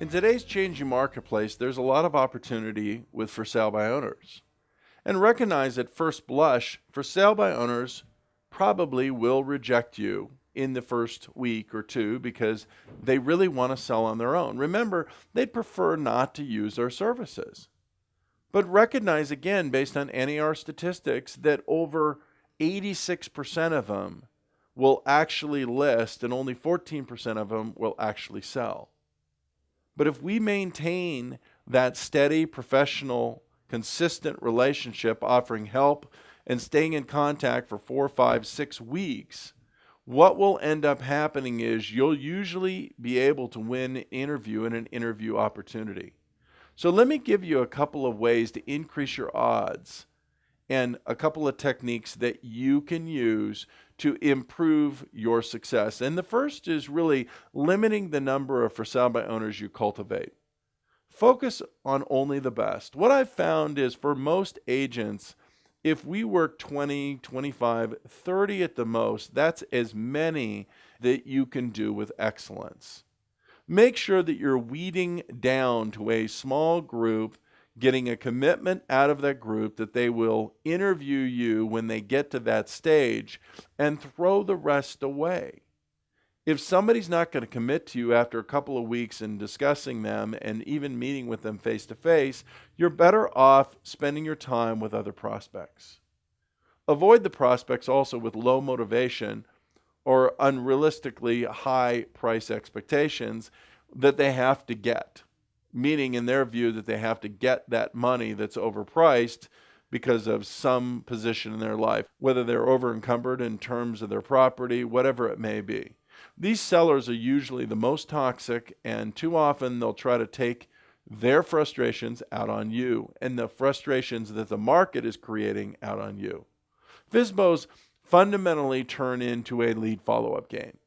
In today's changing marketplace, there's a lot of opportunity with for sale by owners. And recognize at first blush, for sale by owners probably will reject you in the first week or two because they really want to sell on their own. Remember, they'd prefer not to use our services. But recognize again, based on NAR statistics, that over 86% of them will actually list and only 14% of them will actually sell. But if we maintain that steady, professional, consistent relationship, offering help and staying in contact for 4, 5, 6 weeks, what will end up happening is you'll usually be able to win an interview and an interview opportunity. So let me give you a couple of ways to increase your odds and a couple of techniques that you can use to improve your success. And the first is really limiting the number of for sale by owners you cultivate. Focus on only the best. What I've found is for most agents, if we work 20, 25, 30 at the most, that's as many that you can do with excellence. Make sure that you're weeding down to a small group, getting a commitment out of that group that they will interview you when they get to that stage and throw the rest away. If somebody's not going to commit to you after a couple of weeks in discussing them and even meeting with them face to face, you're better off spending your time with other prospects. Avoid the prospects also with low motivation or unrealistically high price expectations that they have to get, meaning in their view that they have to get that money that's overpriced because of some position in their life, whether they're over encumbered in terms of their property, whatever it may be. These sellers are usually the most toxic, and too often they'll try to take their frustrations out on you and the frustrations that the market is creating out on you. FSBOs fundamentally turn into a lead follow-up game.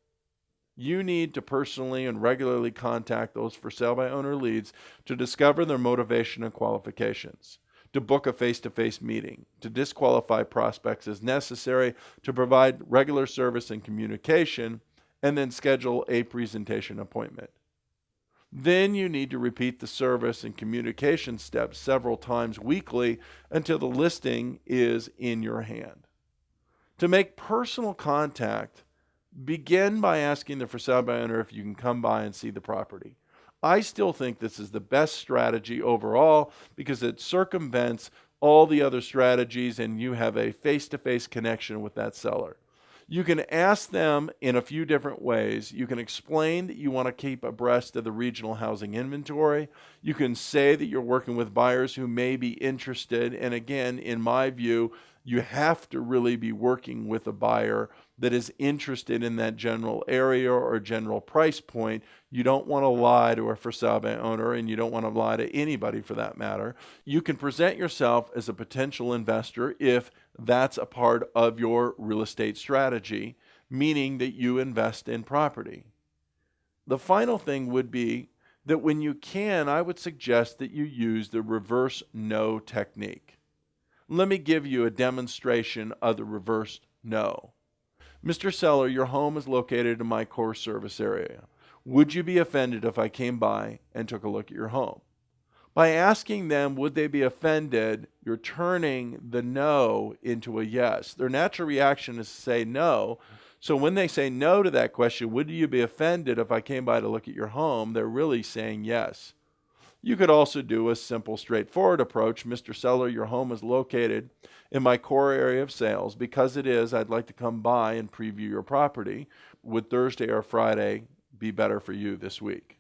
You need to personally and regularly contact those for sale by owner leads to discover their motivation and qualifications, to book a face-to-face meeting, to disqualify prospects as necessary, to provide regular service and communication, and then schedule a presentation appointment. Then you need to repeat the service and communication steps several times weekly until the listing is in your hand. To make personal contact, begin by asking the for sale by owner if you can come by and see the property. I still think this is the best strategy overall because it circumvents all the other strategies and you have a face-to-face connection with that seller. You can ask them in a few different ways. You can explain that you want to keep abreast of the regional housing inventory. You can say that you're working with buyers who may be interested. And again, in my view, you have to really be working with a buyer that is interested in that general area or general price point. You don't want to lie to a for sale by owner, and you don't want to lie to anybody for that matter. You can present yourself as a potential investor if that's a part of your real estate strategy, meaning that you invest in property. The final thing would be that when you can, I would suggest that you use the reverse no technique. Let me give you a demonstration of the reverse no. Mr. Seller, your home is located in my core service area. Would you be offended if I came by and took a look at your home? By asking them, would they be offended, you're turning the no into a yes. Their natural reaction is to say no. So when they say no to that question, would you be offended if I came by to look at your home? They're really saying yes. You could also do a simple, straightforward approach. Mr. Seller, your home is located in my core area of sales. Because it is, I'd like to come by and preview your property. Would Thursday or Friday be better for you this week?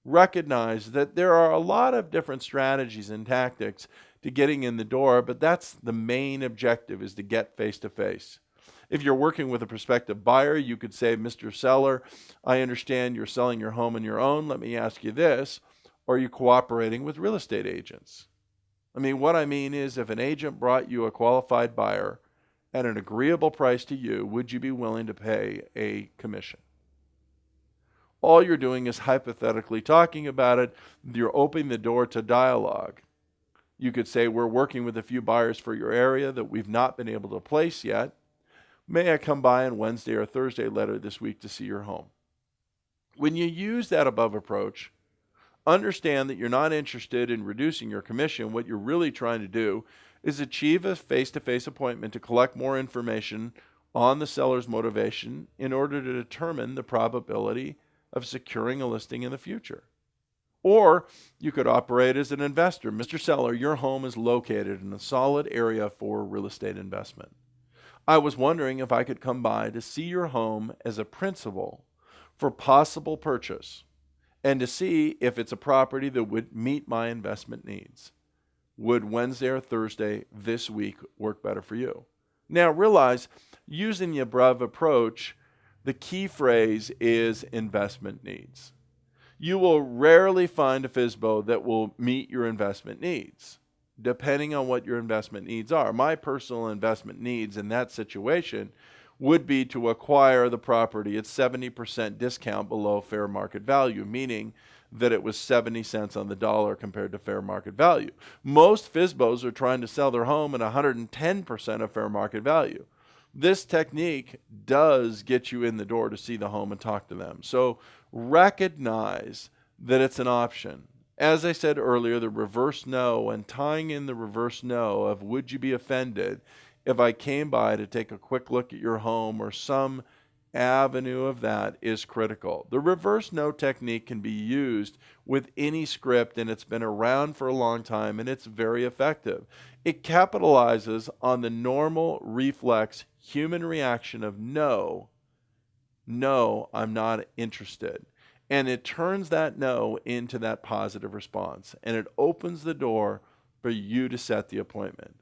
Recognize that there are a lot of different strategies and tactics to getting in the door, but that's the main objective, is to get face-to-face. If you're working with a prospective buyer, you could say, Mr. Seller, I understand you're selling your home on your own. Let me ask you this. Are you cooperating with real estate agents? What I mean is, if an agent brought you a qualified buyer at an agreeable price to you, would you be willing to pay a commission? All you're doing is hypothetically talking about it. You're opening the door to dialogue. You could say, we're working with a few buyers for your area that we've not been able to place yet. May I come by on Wednesday or Thursday later this week to see your home? When you use that above approach, Understand that you're not interested in reducing your commission. What you're really trying to do is achieve a face-to-face appointment to collect more information on the seller's motivation in order to determine the probability of securing a listing in the future. Or you could operate as an investor. Mr. Seller, your home is located in a solid area for real estate investment. I was wondering if I could come by to see your home as a principal for possible purchase and to see if it's a property that would meet my investment needs. Would Wednesday or Thursday this week work better for you? Now realize, using the above approach, the key phrase is investment needs. You will rarely find a FSBO that will meet your investment needs, depending on what your investment needs are. My personal investment needs in that situation would be to acquire the property at 70% discount below fair market value, meaning that it was 70 cents on the dollar compared to fair market value. Most FSBOs are trying to sell their home at 110% of fair market value. This technique does get you in the door to see the home and talk to them. So recognize that it's an option. As I said earlier, the reverse no, and tying in the reverse no of would you be offended if I came by to take a quick look at your home or some avenue of that is critical. The reverse no technique can be used with any script, and it's been around for a long time, and it's very effective. It capitalizes on the normal reflex human reaction of no, I'm not interested. And it turns that no into that positive response, and it opens the door for you to set the appointment.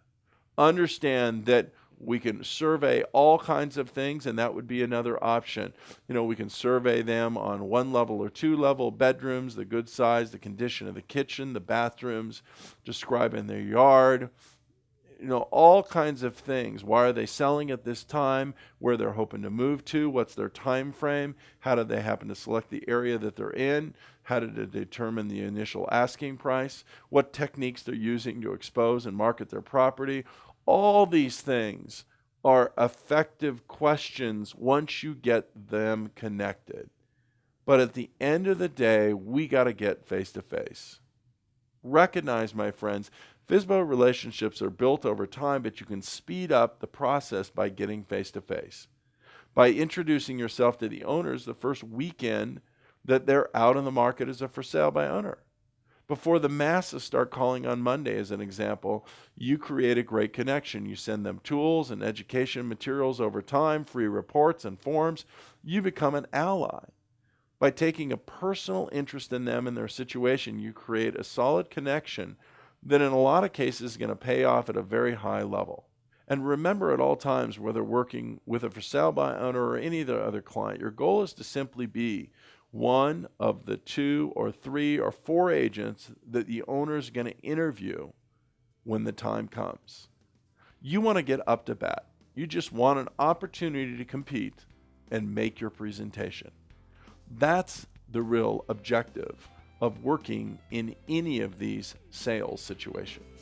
Understand that we can survey all kinds of things, and that would be another option. We can survey them on 1 level or 2 level, bedrooms, the good size, the condition of the kitchen, the bathrooms, describing their yard, all kinds of things. Why are they selling at this time? Where they're hoping to move to? What's their time frame? How did they happen to select the area that they're in? How did it determine the initial asking price? What techniques they're using to expose and market their property? All these things are effective questions once you get them connected. But at the end of the day, we got to get face to face. Recognize, my friends, FSBO relationships are built over time, but you can speed up the process by getting face to face. By introducing yourself to the owners the first weekend that they're out in the market as a for sale by owner. Before the masses start calling on Monday, as an example, you create a great connection. You send them tools and education materials over time, free reports and forms. You become an ally. By taking a personal interest in them and their situation, you create a solid connection that in a lot of cases is going to pay off at a very high level. And remember at all times, whether working with a for sale by owner or any other client, your goal is to simply be one of the 2 or 3 or 4 agents that the owner is going to interview when the time comes. You want to get up to bat. You just want an opportunity to compete and make your presentation. That's the real objective of working in any of these sales situations.